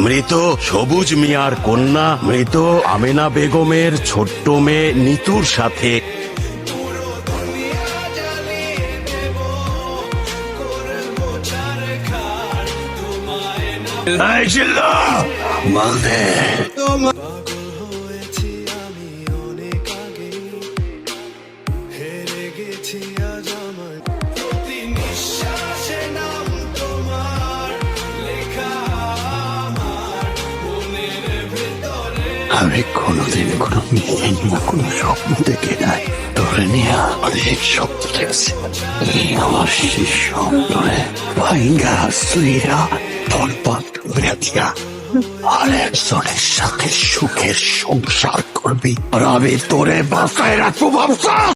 মৃত সবুজ মিয়ার কন্যা মৃত আমেনা বেগমের ছোট্ট মেয়ে নিতুর সাথে বলতে আমি কোনোদিন কোনো মেয়ে নিয়ে কোনো স্বপ্ন দেখি নাই। তোরে নিয়ে অনেক স্বপ্ন দেখছি। আমার সেই স্বপ্নে ভাইঙ্গা সুইরা বরবাদ করে দিয়া আর একজনের সাথে সুখের সংসার করবি, আর আমি তোরে বাঁচায় রাখবো ভাবছা।